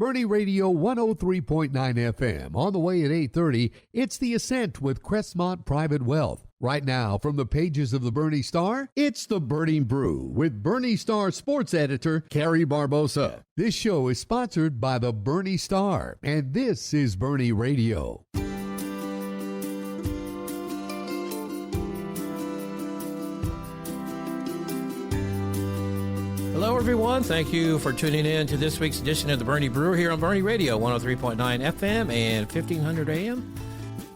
Bernie Radio 103.9 FM. On the way at 8:30, it's The Ascent with Crestmont Private Wealth. Right now, from the pages of the Bernie Star, it's the Burning Brew with Bernie Star sports editor Kerry Barboza. This show is sponsored by the Bernie Star, and this is Bernie Radio. Hello, everyone. Thank you for tuning in to this week's edition of the Bernie Brew here on Bernie Radio, 103.9 FM and 1500 AM.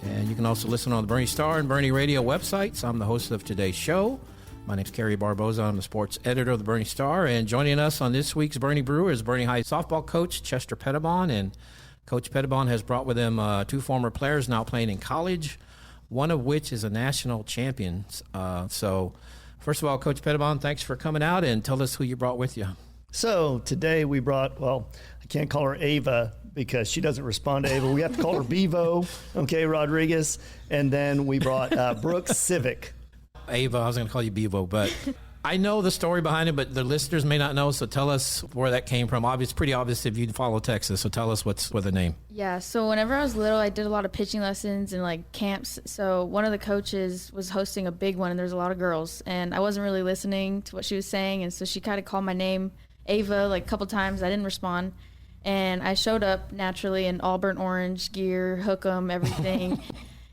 And you can also listen on the Bernie Star and Bernie Radio websites. I'm the host of today's show. My name's Kerry Barboza. I'm the sports editor of the Bernie Star. And joining us on this week's Bernie Brew is Bernie High softball coach Chester Pettibon. And Coach Pettibon has brought with him two former players now playing in college, one of which is a national champion. First of all, Coach Pettibon, thanks for coming out and tell us who you brought with you. So today we brought, I can't call her Ava because she doesn't respond to Ava. We have to call her Bevo, okay, Rodiguez. And then we brought Brooke Sivek. Ava, I was going to call you Bevo, but I know the story behind it, but the listeners may not know, so tell us where that came from. It's pretty obvious if you follow Texas, so tell us what's with the name. Yeah, so whenever I was little, I did a lot of pitching lessons and like camps. So one of the coaches was hosting a big one, and there's a lot of girls, and I wasn't really listening to what she was saying, and so she kind of called my name, Ava, like a couple times. I didn't respond, and I showed up naturally in all burnt orange gear, hook 'em, everything.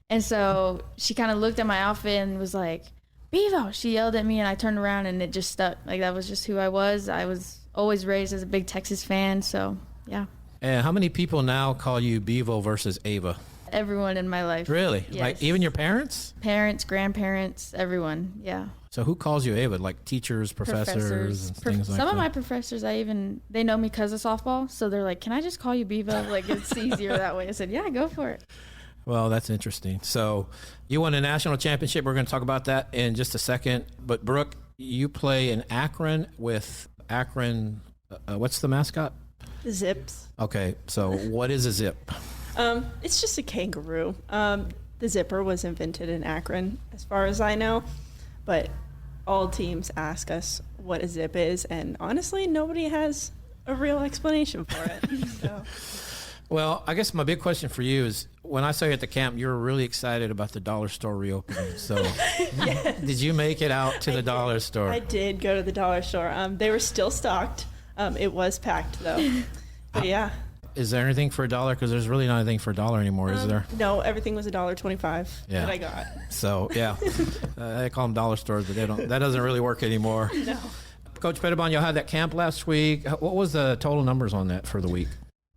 And so she kind of looked at my outfit and was like, Bevo, she yelled at me, and I turned around, and it just stuck. Like, that was just who I was. I was always raised as a big Texas fan, so yeah. And how many people now call you Bevo versus Ava? Everyone in my life. Really? Yes. Like even your parents? Parents, grandparents, everyone, yeah. So who calls you Ava? Like teachers, professors and things like that? Some of my professors, they know me because of softball, so they're like, can I just call you Bevo? Like, it's easier that way. I said, yeah, go for it. Well, that's interesting. So you won a national championship. We're going to talk about that in just a second. But, Brooke, you play in Akron with Akron. What's the mascot? The Zips. Okay, so what is a zip? It's just a kangaroo. The zipper was invented in Akron, as far as I know. But all teams ask us what a zip is, and honestly, nobody has a real explanation for it. So. Well, I guess my big question for you is, when I saw you at the camp, you were really excited about the dollar store reopening. So yes. Did you make it out to the dollar store? I did go to the dollar store. They were still stocked. It was packed, though. But yeah. Is there anything for $1? Because there's really not anything for $1 anymore, is there? No, everything was $1.25 that I got. So, yeah. They call them dollar stores, but that doesn't really work anymore. No. Coach Pettibon, y'all had that camp last week. What was the total numbers on that for the week?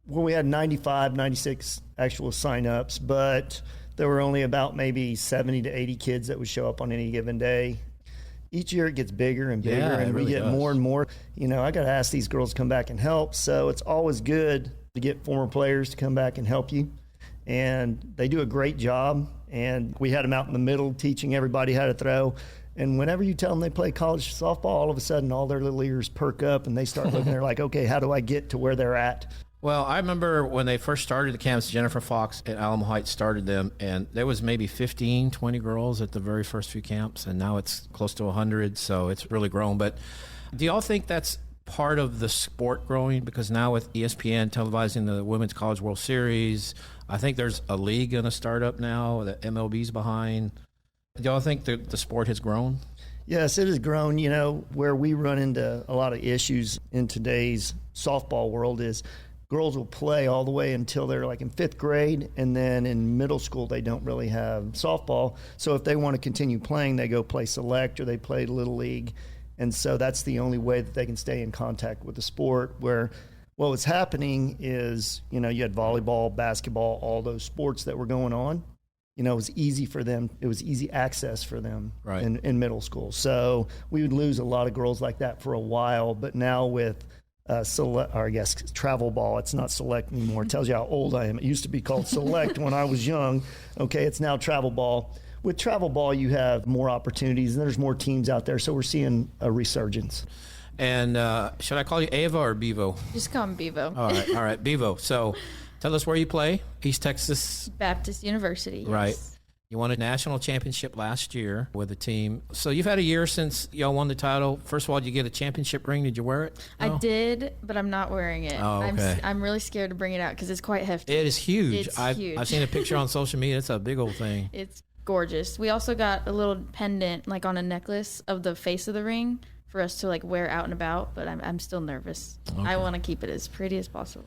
Well, we had 95, 96 actual sign-ups, but there were only about maybe 70 to 80 kids that would show up on any given day. Each year it gets bigger and bigger, and we get more and more. You know, I got to ask these girls to come back and help, so it's always good to get former players to come back and help you. And they do a great job, and we had them out in the middle teaching everybody how to throw. And whenever you tell them they play college softball, all of a sudden all their little ears perk up, and they start looking, they're like, okay, how do I get to where they're at? Well, I remember when they first started the camps, Jennifer Fox at Alamo Heights started them, and there was maybe 15, 20 girls at the very first few camps, and now it's close to 100, so it's really grown. But do y'all think that's part of the sport growing? Because now with ESPN televising the Women's College World Series, I think there's a league going to start up now that MLB's behind. Do y'all think the sport has grown? Yes, it has grown. You know, where we run into a lot of issues in today's softball world is girls will play all the way until they're like in 5th grade, and then in middle school they don't really have softball. So if they want to continue playing, they go play select or they play Little League. And so that's the only way that they can stay in contact with the sport, where what was happening is, you know, you had volleyball, basketball, all those sports that were going on. You know, it was easy for them. It was easy access for them in middle school. So we would lose a lot of girls like that for a while. But now with travel ball, it's not select anymore. It tells you how old I am. It used to be called select when I was young. Okay, it's now travel ball. With travel ball, you have more opportunities, and there's more teams out there. So we're seeing a resurgence. And should I call you Ava or Bevo? Just call me Bevo. All right, Bevo. So tell us where you play. East Texas Baptist University. Yes. Right. You won a national championship last year with the team. So you've had a year since y'all won the title. First of all, did you get a championship ring? Did you wear it? No? I did, but I'm not wearing it. Oh, okay. I'm really scared to bring it out because it's quite hefty. It is huge. It's I've seen a picture on social media. It's a big old thing. It's gorgeous. We also got a little pendant like on a necklace of the face of the ring for us to like wear out and about, but I'm still nervous. Okay. I want to keep it as pretty as possible.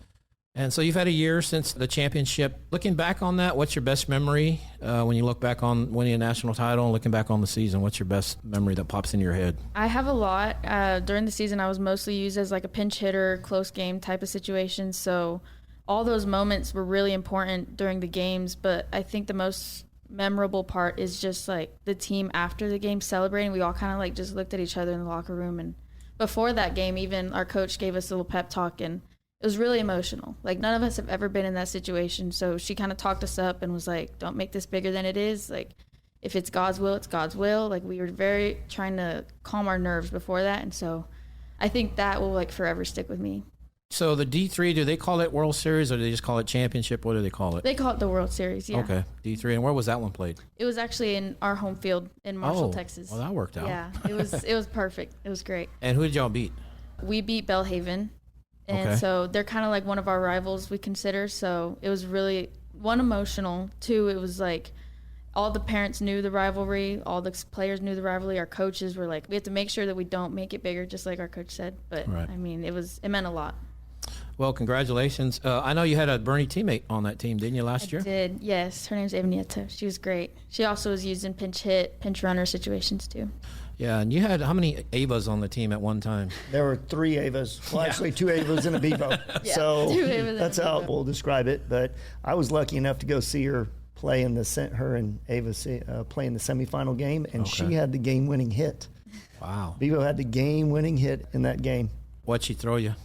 And so you've had a year since the championship. Looking back on that, what's your best memory when you look back on winning a national title and looking back on the season? What's your best memory that pops in your head? I have a lot. During the season, I was mostly used as like a pinch hitter, close game type of situation. So all those moments were really important during the games. But I think the most memorable part is just like the team after the game celebrating. We all kind of like just looked at each other in the locker room. And before that game, even our coach gave us a little pep talk, and it was really emotional. Like, none of us have ever been in that situation. So she kind of talked us up and was like, don't make this bigger than it is. Like, if it's God's will, it's God's will. Like, we were very trying to calm our nerves before that. And so I think that will, like, forever stick with me. So the D3, do they call it World Series or do they just call it Championship? What do they call it? They call it the World Series, yeah. Okay, D3. And where was that one played? It was actually in our home field in Marshall, Texas. Well, that worked out. Yeah, it was perfect. It was great. And who did y'all beat? We beat Belhaven. And Okay. so they're kind of like one of our rivals, we consider. So it was really, one, emotional. Two, it was like all the parents knew the rivalry. All the players knew the rivalry. Our coaches were like, we have to make sure that we don't make it bigger, just like our coach said. But, Right. I mean, it meant a lot. Well, congratulations. I know you had a Bernie teammate on that team, didn't you, last year? I did, yes. Her name's Evanieta. She was great. She also was used in pinch hit, pinch runner situations, too. Yeah, and you had how many Avas on the team at one time? There were 3 Avas. Well, actually 2 Avas and a Bevo. Yeah, So 2 Avas and a that's how Bevo. we'll describe it. But I was lucky enough to go see her play in her and Ava play in the semifinal game, and Okay. she had the game-winning hit. Wow. Bevo had the game-winning hit in that game. What'd she throw you?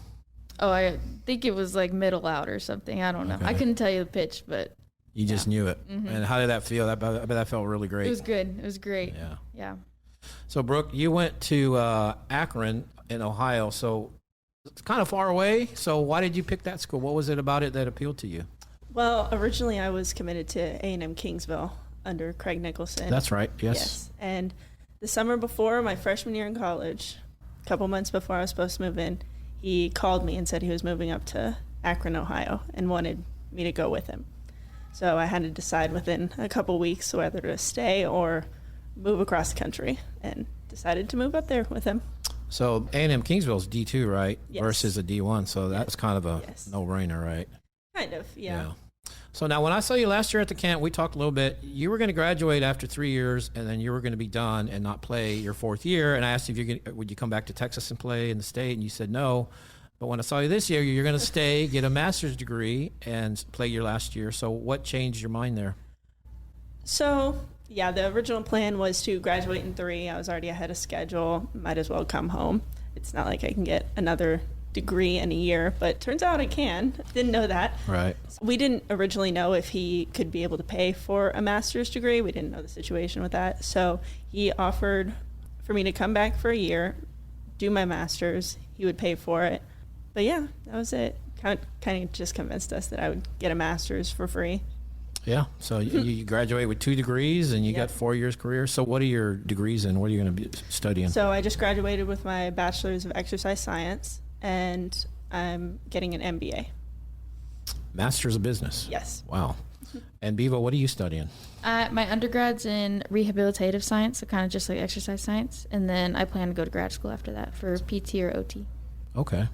Oh, I think it was like middle out or something. I don't know. Okay. I couldn't tell you the pitch, but You just knew it. And how did that feel? I bet that felt really great. it was good. It was great. Yeah. Yeah. So, Brooke, you went to Akron in Ohio, so it's kind of far away. So why did you pick that school? What was it about it that appealed to you? Well, originally I was committed to A&M Kingsville under Craig Nicholson. That's right. Yes. And the summer before my freshman year in college, a couple months before I was supposed to move in, he called me and said he was moving up to Akron, Ohio, and wanted me to go with him. So I had to decide within a couple weeks whether to stay or move across the country, and decided to move up there with him. So A&M Kingsville's D2, right? Yes. Versus a D1. So that's kind of a Yes. no-brainer, right? Kind of, yeah. So now when I saw you last year at the camp, we talked a little bit. You were going to graduate after 3 years, and then you were going to be done and not play your 4th year. And I asked if would you come back to Texas and play in the state, and you said no. But when I saw you this year, you're going to stay, get a master's degree, and play your last year. So what changed your mind there? So, yeah, the original plan was to graduate in 3. I was already ahead of schedule. Might as well come home. It's not like I can get another degree in a year, but turns out I can. Didn't know that. Right. We didn't originally know if he could be able to pay for a master's degree. We didn't know the situation with that. So he offered for me to come back for a year, do my master's. He would pay for it. But yeah, that was it. Kind of just convinced us that I would get a master's for free. Yeah. So you graduate with 2 degrees, and you Yep. got 4 years career. So what are your degrees in? What are you going to be studying? So I just graduated with my bachelor's of exercise science, and I'm getting an MBA. Master's of Business. Yes. Wow. And Bevo, what are you studying? My undergrad's in rehabilitative science, so kind of just like exercise science. And then I plan to go to grad school after that for PT or OT. Okay.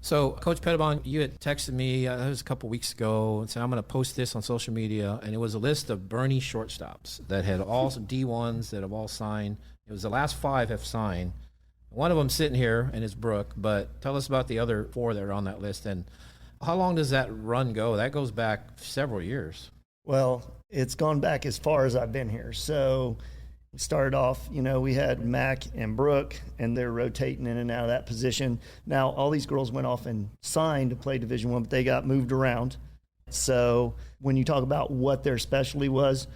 So, Coach Pettibon, you had texted me, it was a couple weeks ago, and said, I'm going to post this on social media. And it was a list of Bernie shortstops that had all D1s that have all signed. It was the last 5 have signed. One of them sitting here, and it's Brooke. But tell us about the other 4 that are on that list. And how long does that run go? That goes back several years. Well, it's gone back as far as I've been here. So we started off, we had Mac and Brooke, and they're rotating in and out of that position. Now, all these girls went off and signed to play Division I, but they got moved around. So when you talk about what their specialty was,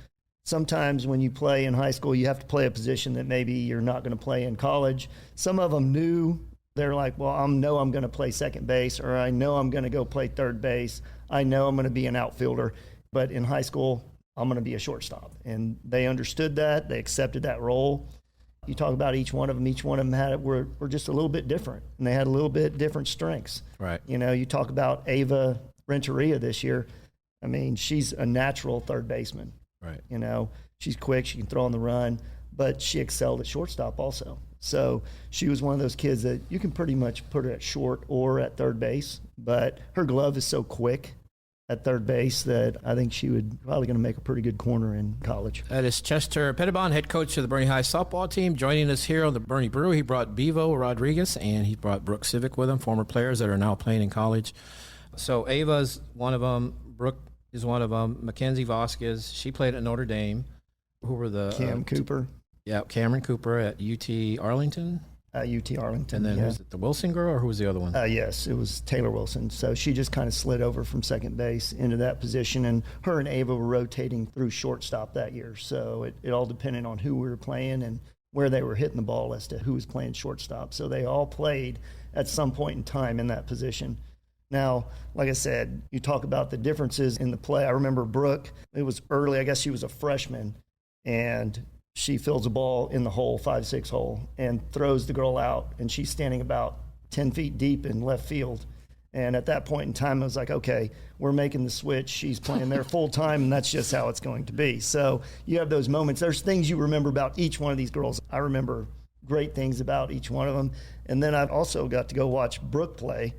sometimes when you play in high school, you have to play a position that maybe you're not going to play in college. Some of them knew. They're like, well, I know I'm going to play second base, or I know I'm going to go play third base. I know I'm going to be an outfielder. But in high school, I'm going to be a shortstop. And they understood that. They accepted that role. You talk about each one of them were just a little bit different, and they had a little bit different strengths. Right. You know, you talk about Ava Renteria this year. I mean, she's a natural third baseman. Right. You know, she's quick, she can throw on the run, but she excelled at shortstop also. So she was one of those kids that you can pretty much put her at short or at third base, but her glove is so quick at third base that I think she would probably going to make a pretty good corner in college. That is Chester Pettibon, head coach of the Boerne High softball team, joining us here on the Boerne Brew. He brought Bevo, Rodiguez, and he brought Brooke Sivek with him, former players that are now playing in college. So Ava's one of them. Brooke is one of them. Mackenzie Vasquez, she played at Notre Dame. Who were the Cooper. Yeah, Cameron Cooper at UT Arlington. UT Arlington. And then was it the Wilson girl, or who was the other one? Yes, it was Taylor Wilson. So she just kind of slid over from second base into that position, and her and Ava were rotating through shortstop that year. So it all depended on who we were playing and where they were hitting the ball as to who was playing shortstop. So they all played at some point in time in that position. Now, like I said, you talk about the differences in the play. I remember Brooke, it was early, I guess she was a freshman, and she fills a ball in the hole, 5-6 hole, and throws the girl out, and she's standing about 10 feet deep in left field. And at that point in time, I was like, okay, we're making the switch. She's playing there full time, and that's just how it's going to be. So you have those moments. There's things you remember about each one of these girls. I remember great things about each one of them. And then I've also got to go watch Brooke play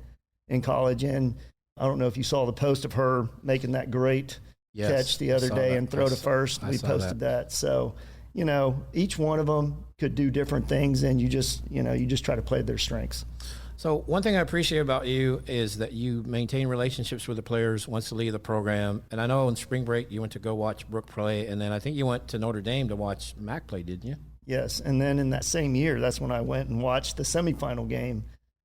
in college, and I don't know if you saw the post of her making that great catch the other day and throw to first. We posted that. So, you know, each one of them could do different things, and you just try to play their strengths. So one thing I appreciate about you is that you maintain relationships with the players once they leave the program. And I know in spring break you went to go watch Brooke play, and then I think you went to Notre Dame to watch Mac play, didn't you? Yes, and then in that same year, that's when I went and watched the semifinal game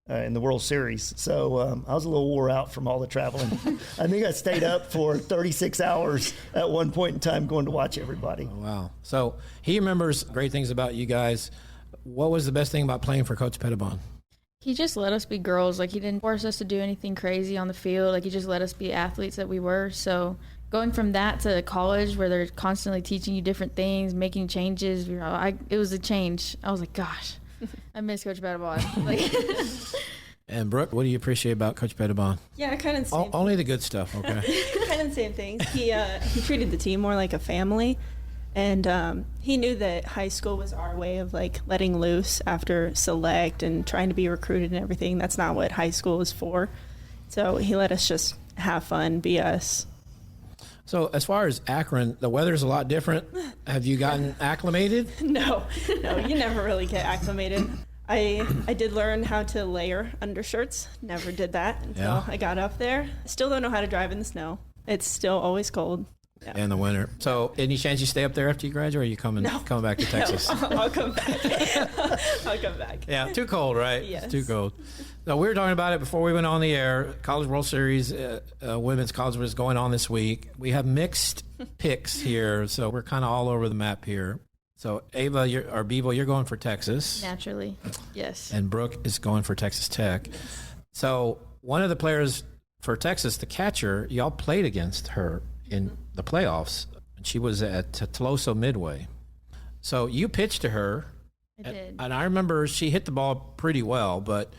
in the World Series. So I was a little wore out from all the traveling. I think I stayed up for 36 hours at one point in time going to watch everybody. Oh, wow. So he remembers great things about you guys. What was the best thing about playing for Coach Pettibon? He just let us be girls. Like, he didn't force us to do anything crazy on the field. Like, he just let us be athletes that we were. So going from that to college where they're constantly teaching you different things, making changes, it was a change. I was like, gosh, I miss Coach Pettibon. Like, and Brooke, what do you appreciate about Coach Pettibon? Yeah, kind of the same. Only the good stuff, okay? Kind of the same things. He treated the team more like a family, and he knew that high school was our way of like letting loose after select and trying to be recruited and everything. That's not what high school is for. So he let us just have fun, be us. So as far as Akron, the weather's a lot different. Have you gotten acclimated? No, you never really get acclimated. I did learn how to layer undershirts. Never did that until I got up there. Still don't know how to drive in the snow. It's still always cold. Yeah. In the winter. So any chance you stay up there after you graduate, or are you coming back to Texas? No, I'll come back. I'll come back. Yeah, too cold, right? Yes. It's too cold. So we were talking about it before we went on the air. College World Series, women's college was going on this week. We have mixed picks here, so we're kind of all over the map here. So Ava, or Bevo, you're going for Texas. naturally, yes. And Brooke is going for Texas Tech. So one of the players for Texas, the catcher, y'all played against her in the playoffs. She was at Toloso Midway. So you pitched to her. I did. And I remember she hit the ball pretty well, but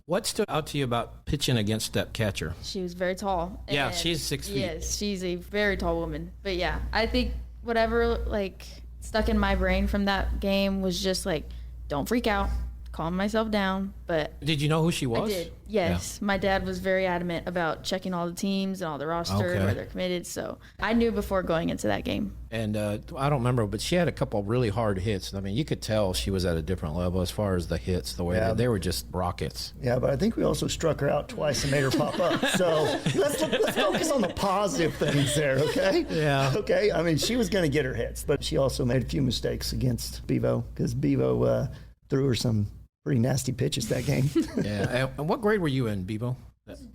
what stood out to you about pitching against that catcher? She was very tall. Yeah, and she's 6 feet. Yes, she's a very tall woman. But yeah, I think whatever like stuck in my brain from that game was just like, don't freak out, calm myself down. But Did you know who she was? I did. Yes, my dad was very adamant about checking all the teams and all the roster and where they're committed. So I knew before going into that game. And I don't remember, but she had a couple really hard hits. I mean, you could tell she was at a different level as far as the hits, the way they were just rockets. Yeah, but I think we also struck her out twice and made her pop up. So let's focus on the positive things there, okay? Yeah. Okay, I mean, she was going to get her hits, but she also made a few mistakes against Bevo because Bevo threw her some pretty nasty pitches that game. Yeah. And what grade were you in, Bevo?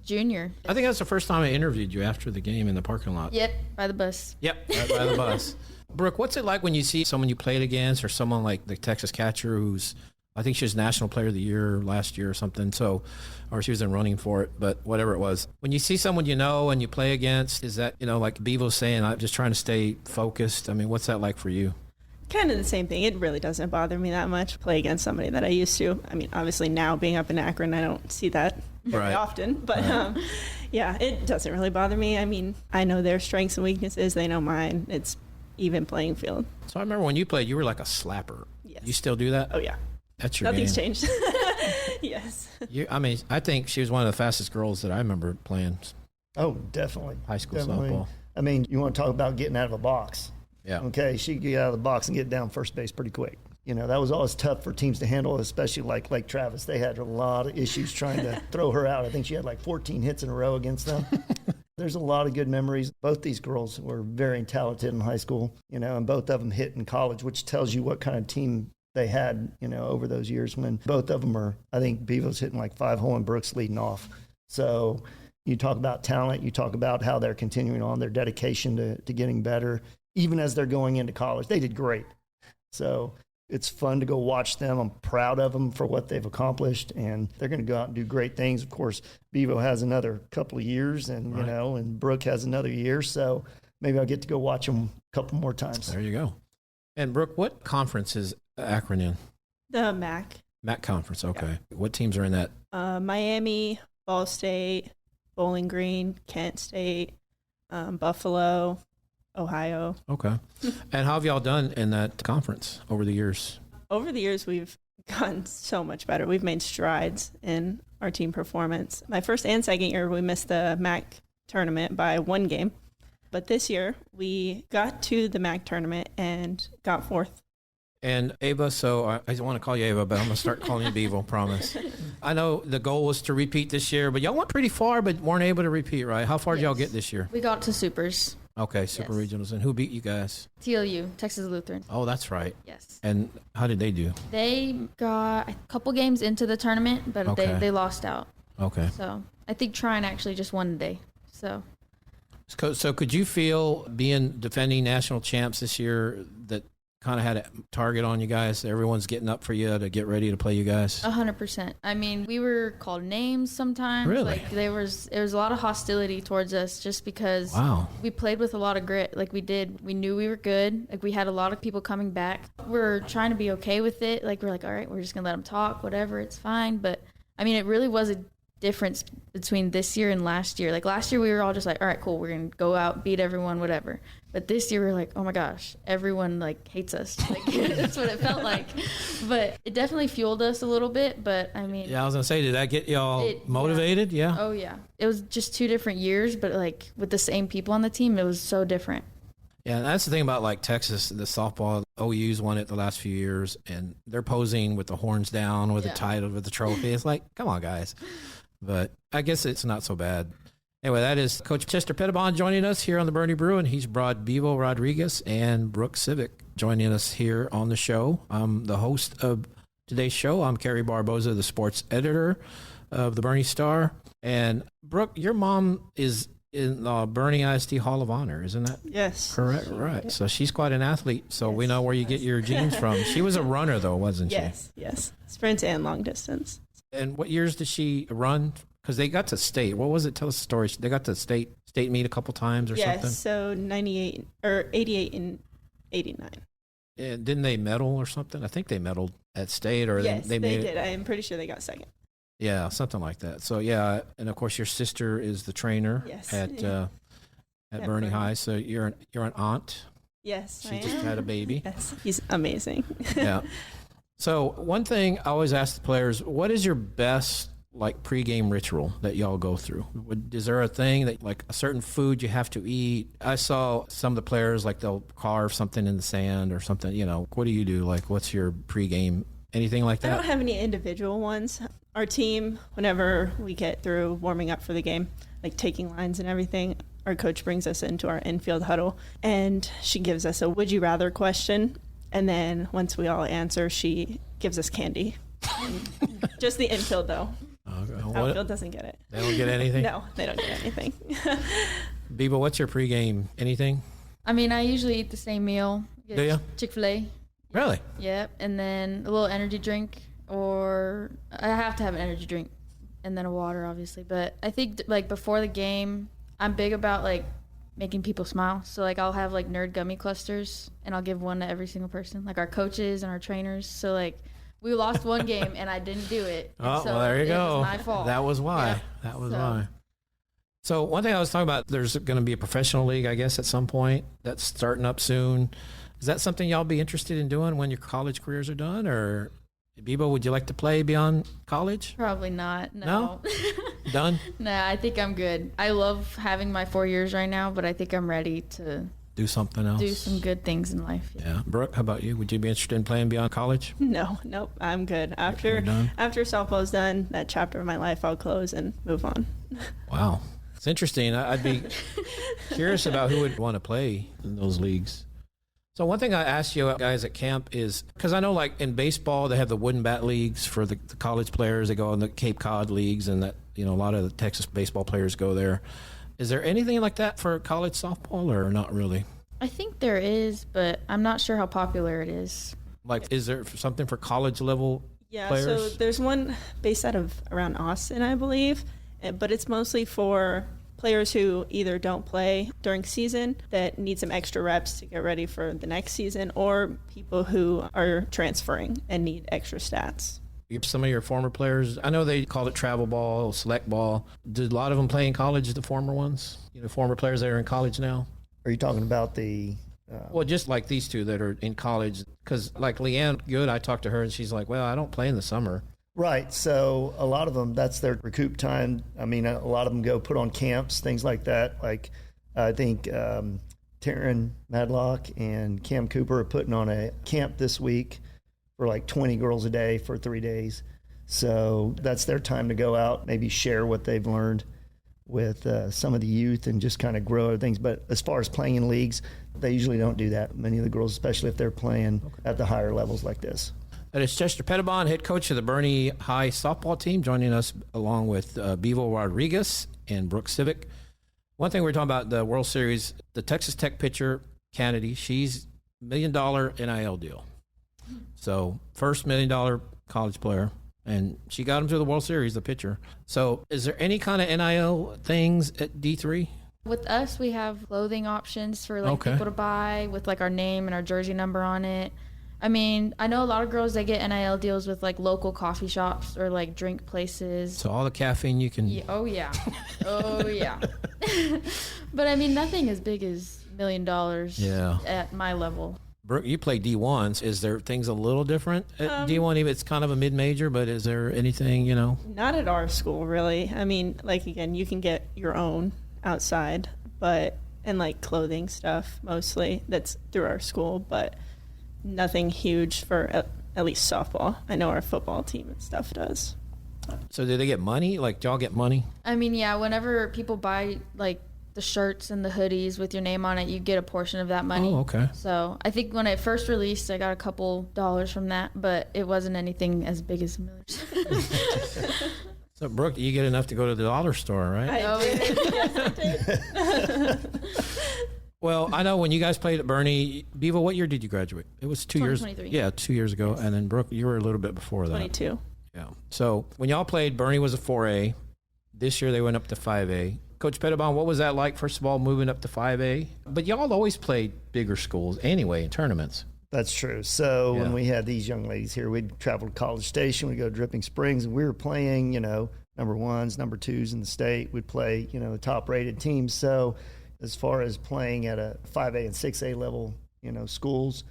Junior. I think that's the first time I interviewed you after the game in the parking lot. Yep, by the bus. Yep, right by the bus. Brooke, what's it like when you see someone you played against or someone like the Texas catcher who's I think she was National Player of the Year last year or something. So, or she was in running for it, but whatever it was. When you see someone you know and you play against, is that, like Bevo's saying, I'm just trying to stay focused? I mean, what's that like for you? Kind of the same thing. It really doesn't bother me that much. Play against somebody that I used to. I mean, obviously now being up in Akron, I don't see that very often. But yeah, it doesn't really bother me. I mean, I know their strengths and weaknesses. They know mine. It's even playing field. So I remember when you played, you were like a slapper. Yes. You still do that? Oh, yeah. That's your Nothing's game. changed. Yes. I mean, I think she was one of the fastest girls that I remember playing Oh, definitely. high school Definitely. softball. I mean, you want to talk about getting out of a box. Yeah. Okay, she could get out of the box and get down first base pretty quick. That was always tough for teams to handle, especially like Lake Travis. They had a lot of issues trying to throw her out. I think she had like 14 hits in a row against them. There's a lot of good memories. Both these girls were very talented in high school, and both of them hit in college, which tells you what kind of team they had, over those years when both of them are, I think Bevo's hitting like 5-hole and Brooks leading off. So you talk about talent, you talk about how they're continuing on, their dedication to getting better. Even as they're going into college, they did great. So it's fun to go watch them. I'm proud of them for what they've accomplished, and they're going to go out and do great things. Of course, Bevo has another couple of years, and and Brooke has another year. So maybe I'll get to go watch them a couple more times. There you go. And Brooke, what conference is Akron in? The MAC. MAC conference. Okay. Yeah. What teams are in that? Miami, Ball State, Bowling Green, Kent State, Buffalo, Ohio. Okay. And how have y'all done in that conference over the years? Over the years, we've gotten so much better. We've made strides in our team performance. My first and second year, we missed the MAC tournament by 1 game. But this year, we got to the MAC tournament and got 4th. And Ava, so I don't want to call you Ava, but I'm going to start calling you Bevo, promise. I know the goal was to repeat this year, but y'all went pretty far, but weren't able to repeat, right? How far did y'all get this year? We got to Supers. Okay, Super Regionals. And who beat you guys? TLU, Texas Lutheran. Oh, that's right. Yes. And how did they do? They got a couple games into the tournament, but they lost out. Okay. So I think Trine actually just won today. So could you feel being defending national champs this year that kind of had a target on you guys? Everyone's getting up for you to get ready to play you guys? 100%. I mean, we were called names sometimes. Really? Like there was a lot of hostility towards us just because we played with a lot of grit. Like we knew we were good. Like we had a lot of people coming back. We're trying to be okay with it. Like we're like, all right, we're just gonna let them talk, whatever, it's fine. But I mean, it really was a difference between this year and last year. Like last year we were all just like, all right, cool, we're gonna go out, beat everyone, whatever. But this year we're like, oh my gosh, everyone like hates us. Like that's what it felt like. But it definitely fueled us a little bit. But I mean, I was gonna say, did that get y'all motivated? Yeah. Oh yeah. It was just 2 different years, but like with the same people on the team, it was so different. Yeah, and that's the thing about like Texas, the softball. OU's won it the last few years, and they're posing with the horns down, with the title, with the trophy. It's like, come on, guys. But I guess it's not so bad. Anyway, that is Coach Chester Pettibon joining us here on the Boerne Brew, and he's brought Bevo Rodiguez and Brooke Sivek joining us here on the show. I'm the host of today's show. I'm Kerry Barboza, the sports editor of the Boerne Star. And Brooke, your mom is in the Boerne ISD Hall of Honor, isn't that? Yes. Correct, right. So she's quite an athlete, so we know where you get your genes from. She was a runner, though, wasn't she? Yes. Sprint and long distance. And what years did she run? Because they got to state. What was it? Tell us the story. They got to state meet a couple times or something? Yes, so 98 or 88 and 89. And didn't they medal or something? I think they medaled at state, or yes, they made did. I am pretty sure they got second. Yeah, something like that. So yeah, and of course your sister is the trainer at Boerne High. So you're an aunt. Yes, she just had a baby. Yes, he's amazing. Yeah. So one thing I always ask the players, what is your best like pregame ritual that y'all go through? Is there a thing that like a certain food you have to eat? I saw some of the players like they'll carve something in the sand or something. What do you do? Like, what's your pregame? Anything like that? I don't have any individual ones. Our team, whenever we get through warming up for the game, like taking lines and everything, our coach brings us into our infield huddle and she gives us a would you rather question. And then once we all answer, she gives us candy. Just the infield, though. Outfield doesn't get it. They don't get anything? No, they don't get anything. Bevo, what's your pregame? Anything? I mean, I usually eat the same meal. Do you? Chick-fil-A. Really? Yep. And then a little energy drink. or I have to have an energy drink and then a water, obviously. But I think like before the game, I'm big about like making people smile. So like I'll have like nerd gummy clusters and I'll give one to every single person, like our coaches and our trainers. So like we lost one game and I didn't do it. Oh, so well, there you go. It was my fault. That was why. Yeah. That was why. So one thing I was talking about, there's going to be a professional league, I guess, at some point that's starting up soon. Is that something y'all be interested in doing when your college careers are done? Or, Bevo, would you like to play beyond college? Probably not. No? Done? Nah, I think I'm good. I love having my 4 years right now, but I think I'm ready to do something else. do some good things in life. Yeah. Brooke, how about you? Would you be interested in playing beyond college? Nope, I'm good. After softball's done, that chapter of my life I'll close and move on. Wow. It's interesting. I'd be curious about who would want to play in those leagues. So one thing I asked you guys at camp is, because I know like in baseball, they have the wooden bat leagues for the college players. They go in the Cape Cod leagues, and that, a lot of the Texas baseball players go there. Is there anything like that for college softball or not really? I think there is, but I'm not sure how popular it is. Like, is there something for college level players? So there's one based out of around Austin, I believe, but it's mostly for players who either don't play during season that need some extra reps to get ready for the next season, or people who are transferring and need extra stats. Some of your former players, I know they call it travel ball, select ball. Did a lot of them play in college, the former ones? Former players that are in college now? Are you talking about the... Well, just like these two that are in college, because like Leanne Good, I talked to her and she's like, well, I don't play in the summer. Right. So a lot of them, that's their recoup time. I mean, a lot of them go put on camps, things like that. Like I think Taryn Madlock and Cam Cooper are putting on a camp this week for like 20 girls a day for 3 days. So that's their time to go out, maybe share what they've learned with some of the youth and just kind of grow other things. But as far as playing in leagues, they usually don't do that. Many of the girls, especially if they're playing at the higher levels like this. That is Chester Pettibon, head coach of the Boerne High softball team, joining us along with Bevo Rodiguez and Brooke Sivek. One thing we're talking about, the World Series, the Texas Tech pitcher, Kennedy, she's $1 million NIL deal. So first $1 million college player, and she got him to the World Series, the pitcher. So is there any kind of NIL things at D3? With us, we have clothing options for like people to buy with like our name and our jersey number on it. I mean, I know a lot of girls that get NIL deals with like local coffee shops or like drink places. So all the caffeine you can... Yeah, oh, yeah. Oh, yeah. But I mean, nothing as big as $1 million at my level. Brooke, you play D1s. Is there things a little different at D1? Even it's kind of a mid-major, but is there anything, Not at our school, really. I mean, like, again, you can get your own outside, and like clothing stuff mostly that's through our school, but nothing huge for at least softball. I know our football team and stuff does. So do they get money? Like, do y'all get money? I mean, yeah, whenever people buy like the shirts and the hoodies with your name on it, you get a portion of that money. Oh, okay. So I think when it first released, I got a couple dollars from that, but it wasn't anything as big as Miller's. So, Brooke, you get enough to go to the dollar store, right? I did. Yes, I did. Well, I know when you guys played at Boerne, Bevo, what year did you graduate? It was 2 years. 2023. Yeah, 2 years ago. And then, Brooke, you were a little bit before that. 22. Yeah. So when y'all played, Boerne was a 4A. This year they went up to 5A. Coach Pettibon, what was that like, first of all, moving up to 5A? But y'all always played bigger schools anyway in tournaments. That's true. So when we had these young ladies here, we'd travel to College Station, we'd go to Dripping Springs, and we were playing, number ones, number twos in the state. We'd play, the top-rated teams. So as far as playing at a 5A and 6A level, schools,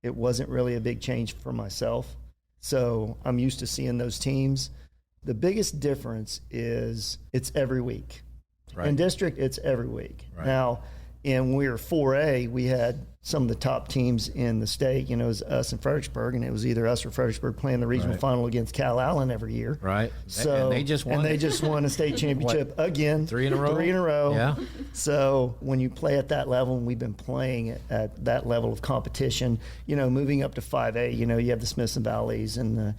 it wasn't really a big change for myself. So I'm used to seeing those teams. The biggest difference is it's every week. Right. In district, it's every week. Right. Now, when we were 4A, we had some of the top teams in the state. It was us and Fredericksburg, and it was either us or Fredericksburg playing the regional final against Cal Allen every year. Right. So and they just won. And they just won a state championship again. 3 in a row. 3 in a row. Yeah. So when you play at that level, and we've been playing at that level of competition, moving up to 5A, you have the Smiths and Valleys and the,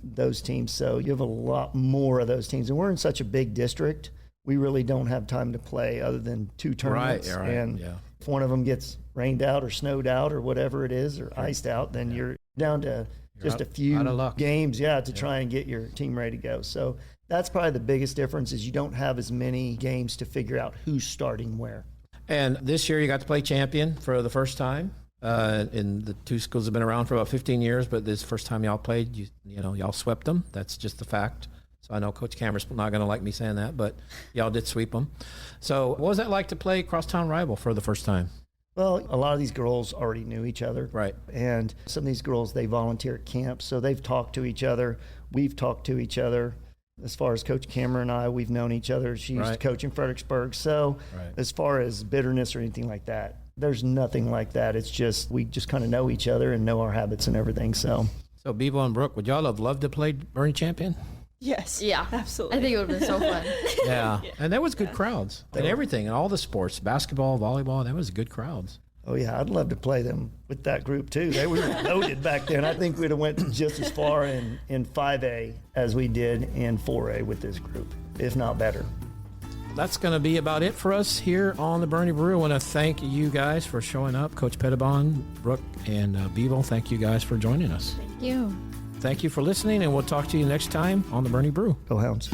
those teams. So you have a lot more of those teams. And we're in such a big district, we really don't have time to play other than 2 tournaments. Right. And if one of them gets rained out or snowed out or whatever it is or iced out, then you're down to just a few out of luck. games, to try and get your team ready to go. So that's probably the biggest difference is you don't have as many games to figure out who's starting where. And this year you got to play champion for the first time. And the two schools have been around for about 15 years, but this first time y'all played, y'all swept them. That's just the fact. So I know Coach Cameron's not going to like me saying that, but y'all did sweep them. So what was that like to play crosstown rival for the first time? Well, a lot of these girls already knew each other. Right. And some of these girls, they volunteer at camp, so they've talked to each other. We've talked to each other. As far as Coach Cameron and I, we've known each other. She used to coach in Fredericksburg. So as far as bitterness or anything like that, there's nothing like that. It's just we just kind of know each other and know our habits and everything. So Bevo and Brooke, would y'all have loved to play Boerne champion? Yes. Yeah. Absolutely. I think it would have been so fun. Yeah. And there was good crowds and everything, and all the sports, basketball, volleyball, there was good crowds. Oh, yeah, I'd love to play them with that group, too. They were loaded back then. I think we'd have went just as far in 5A as we did in 4A with this group, if not better. That's going to be about it for us here on the Boerne Brew. I want to thank you guys for showing up. Coach Pettibon, Brooke, and Bevo, thank you guys for joining us. Thank you. Thank you for listening, and we'll talk to you next time on the Boerne Brew. Go Hounds.